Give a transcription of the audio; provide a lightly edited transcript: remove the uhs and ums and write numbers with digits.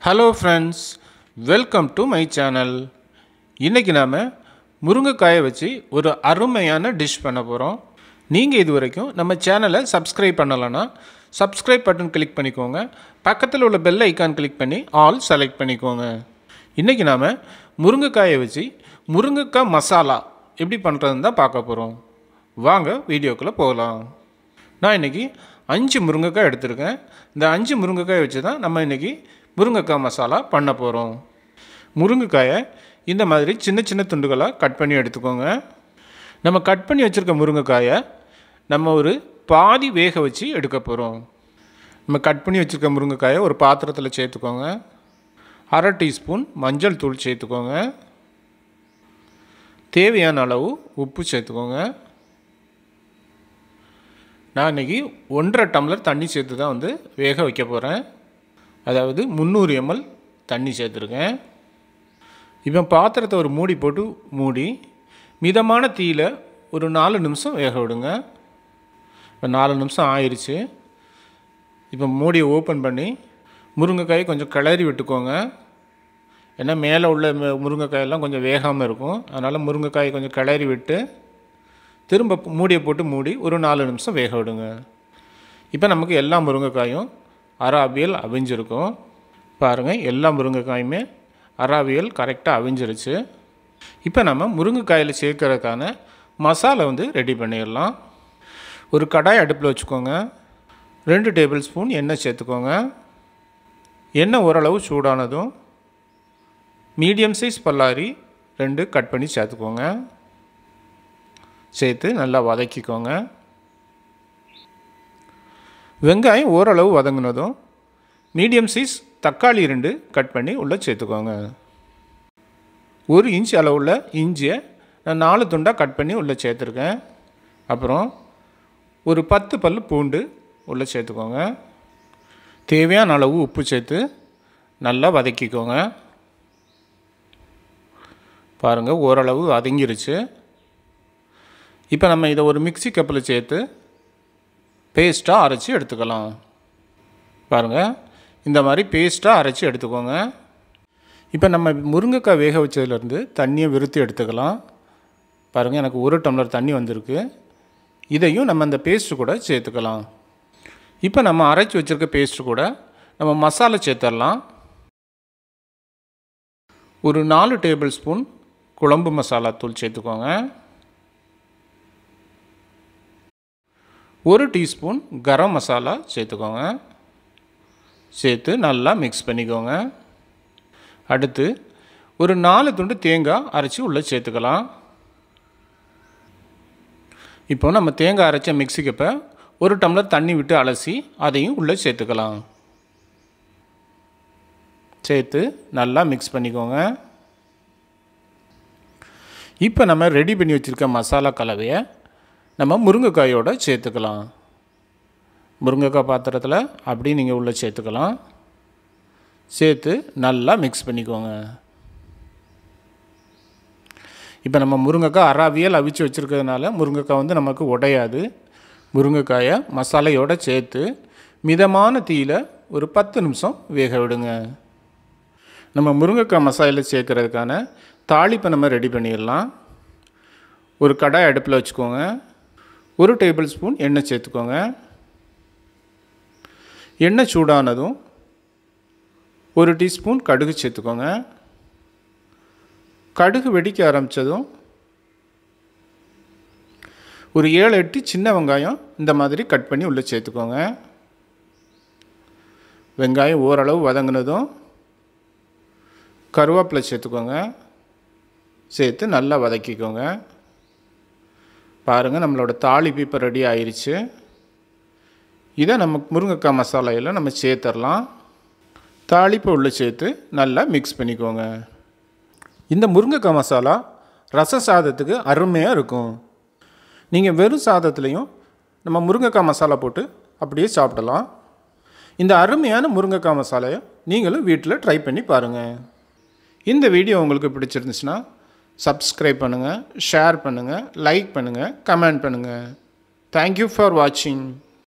Hello friends, welcome to my channel. இன்னைக்கு நாம முருங்கைக்காயை வச்சு ஒரு அருமையான டிஷ் பண்ண போறோம். நீங்க இதுவரைக்கும் நம்ம சேனலை சப்ஸ்கிரைப் பண்ணலனா சப்ஸ்கிரைப் பட்டன் கிளிக் பண்ணிக்கோங்க. பக்கத்துல உள்ள பெல் ஐகான் கிளிக் பண்ணி ஆல் செலக்ட் பண்ணிக்கோங்க. இன்னைக்கு நாம முருங்கைக்காயை வச்சு முருங்கைக்காய் மசாலா எப்படி பண்றதுன்னு தான் பார்க்க போறோம். வாங்க வீடியோக்குள்ள போகலாம். நான் இன்னைக்கு 5 முருங்கைக்காய் எடுத்துர்க்கேன். இந்த 5 முருங்கைக்காயை வச்சு தான் நம்ம இன்னைக்கு முருங்கைக்காய் மசாலா பண்ண போறோம். முருங்கைக்காயை இந்த மாதிரி சின்ன சின்ன துண்டுகளா கட் பண்ணி எடுத்துக்கோங்க. நம்ம கட் பண்ணி வச்சிருக்க முருங்கைக்காயை நம்ம ஒரு பாதி வேக வச்சு எடுக்க போறோம். நம்ம கட் பண்ணி வச்சிருக்க முருங்கைக்காயை ஒரு பாத்திரத்துல சேர்த்துக்கோங்க. 1/2 டீஸ்பூன் மஞ்சள் தூள் சேர்த்துக்கோங்க. தேவையான அளவு உப்பு சேர்த்துக்கோங்க. நான் இன்னைக்கு 1.5 டம்ளர் தண்ணி சேர்த்து தான் வந்து வேக வைக்க போறேன். அதாவது 300 ml தண்ணி சேர்த்துருக்கேன். இப்போ பாத்திரத்தை ஒரு மூடி போட்டு மூடி மிதமான தீயில ஒரு 4 நிமிஷம் வேக விடுங்க. இப்போ 4 நிமிஷம் ஆயிருச்சு. இப்போ மூடியை ஓபன் பண்ணி முருங்கைக்காயை கொஞ்சம் கிளறி விட்டுக்கோங்க. ஏன்னா மேலே உள்ள முருங்கைக்காயெல்லாம் கொஞ்சம் வேகாமல் இருக்கும். அதனால் முருங்கைக்காயை கொஞ்சம் கிளறி விட்டு திரும்ப மூடியை போட்டு மூடி ஒரு 4 நிமிஷம் வேக விடுங்க. இப்போ நமக்கு எல்லா முருங்கைக்காயும் அரை அவியல் அவிஞ்சிருக்கும். பாருங்கள், எல்லா முருங்கைக்காயுமே அரை அவியல் கரெக்டாக அவிஞ்சிருச்சு. இப்போ நம்ம முருங்கைக்காயில் சேர்க்கறதுக்கான மசாலா வந்து ரெடி பண்ணிடலாம். ஒரு கடாய் அடுப்பில் வச்சுக்கோங்க. 2 டேபிள் ஸ்பூன் எண்ணெய் சேர்த்துக்கோங்க. எண்ணெய் ஓரளவு சூடானதும் மீடியம் சைஸ் பல்லாரி 2 கட் பண்ணி சேர்த்துக்கோங்க. சேர்த்து நல்லா வதக்கிக்கோங்க. வெங்காயம் ஓரளவு வதங்கினதும் மீடியம் சைஸ் தக்காளி 2 கட் பண்ணி உள்ளே சேர்த்துக்கோங்க. 1 இன்ச் அளவுள்ள இஞ்சியை நான் 4 துண்டாக கட் பண்ணி உள்ளே சேர்த்துருக்கேன். அப்புறம் ஒரு 10 பல் பூண்டு உள்ளே சேர்த்துக்கோங்க. தேவையான அளவு உப்பு சேர்த்து நல்லா வதக்கிக்கோங்க. பாருங்கள், ஓரளவு வதங்கிருச்சு. இப்போ நம்ம இதை ஒரு மிக்ஸி கப்பில் சேர்த்து பேஸ்ட்டாக அரைச்சி எடுத்துக்கலாம். பாருங்கள், இந்த மாதிரி பேஸ்ட்டாக அரைச்சி எடுத்துக்கோங்க. இப்போ நம்ம முருங்கைக்காய் வேக வச்சதுலேருந்து தண்ணியை விருத்தி எடுத்துக்கலாம். பாருங்கள், எனக்கு 1 டம்ளர் தண்ணி வந்திருக்கு. இதையும் நம்ம அந்த பேஸ்ட்டு கூட சேர்த்துக்கலாம். இப்போ நம்ம அரைச்சி வச்சுருக்க பேஸ்ட்டு கூட நம்ம மசாலா சேர்த்துடலாம். ஒரு 4 டேபிள் ஸ்பூன் குழம்பு மசாலா தூள் சேர்த்துக்கோங்க. 1 டீஸ்பூன் கரம் மசாலா சேர்த்துக்கோங்க. சேர்த்து நல்லா மிக்ஸ் பண்ணிக்கோங்க. அடுத்து ஒரு 4 துண்டு தேங்காய் அரைச்சி உள்ளே சேர்த்துக்கலாம். இப்போ நம்ம தேங்காய் அரைச்ச மிக்ஸி கப்பை 1 டம்ளர் தண்ணி விட்டு அலசி அதையும் உள்ளே சேர்த்துக்கலாம். சேர்த்து நல்லா மிக்ஸ் பண்ணிக்கோங்க. இப்போ நம்ம ரெடி பண்ணி வச்சுருக்க மசாலா கலவையை நம்ம முருங்கைக்காயோடு சேர்த்துக்கலாம். முருங்கைக்காய் பாத்திரத்தில் அப்படி நீங்கள் உள்ளே சேர்த்துக்கலாம். சேர்த்து நல்லா மிக்ஸ் பண்ணிக்கோங்க. இப்போ நம்ம முருங்கைக்காய் அரை அவியல் அவிச்சு வச்சுருக்கிறதுனால முருங்கைக்காய் வந்து நமக்கு உடையாது. முருங்கைக்காயை மசாலையோடு சேர்த்து மிதமான தீயில் ஒரு 10 நிமிஷம் வேக விடுங்க. நம்ம முருங்கைக்காய் மசாலையில் சேர்க்கறதுக்கான தாளிப்பை நம்ம ரெடி பண்ணிடலாம். ஒரு கடாய் அடுப்பில் வச்சுக்கோங்க. 1 டேபிள் ஸ்பூன் எண்ணெய் சேர்த்துக்கோங்க. எண்ணெய் சூடானதும் 1 டீஸ்பூன் கடுகு சேர்த்துக்கோங்க. கடுகு வெடிக்க ஆரம்பித்ததும் ஒரு 7-8 சின்ன வெங்காயம் இந்த மாதிரி கட் பண்ணி உள்ளே சேர்த்துக்கோங்க. வெங்காயம் ஓரளவு வதங்கினதும் கருவேப்பிலை சேர்த்துக்கோங்க. சேர்த்து நல்லா வதக்கிக்கோங்க. பாருங்கள், நம்மளோட தாளிப்பு இப்போ ரெடி ஆயிடுச்சு. இதை நம்ம முருங்கைக்காய் மசாலையில் நம்ம சேர்த்துடலாம். தாளிப்பை உள்ளே சேர்த்து நல்லா மிக்ஸ் பண்ணிக்கோங்க. இந்த முருங்கைக்காய் மசாலா ரச சாதத்துக்கு அருமையாக இருக்கும். நீங்கள் வெறும் சாதத்துலேயும் நம்ம முருங்கைக்காய் மசாலா போட்டு அப்படியே சாப்பிடலாம். இந்த அருமையான முருங்கைக்காய் மசாலையை நீங்களும் வீட்டில் ட்ரை பண்ணி பாருங்கள். இந்த வீடியோ உங்களுக்கு பிடிச்சிருந்துச்சுன்னா சப்ஸ்கிரைப் பண்ணுங்கள், ஷேர் பண்ணுங்கள், லைக் பண்ணுங்கள், கமெண்ட் பண்ணுங்கள். தேங்க்யூ ஃபார் வாட்சிங்.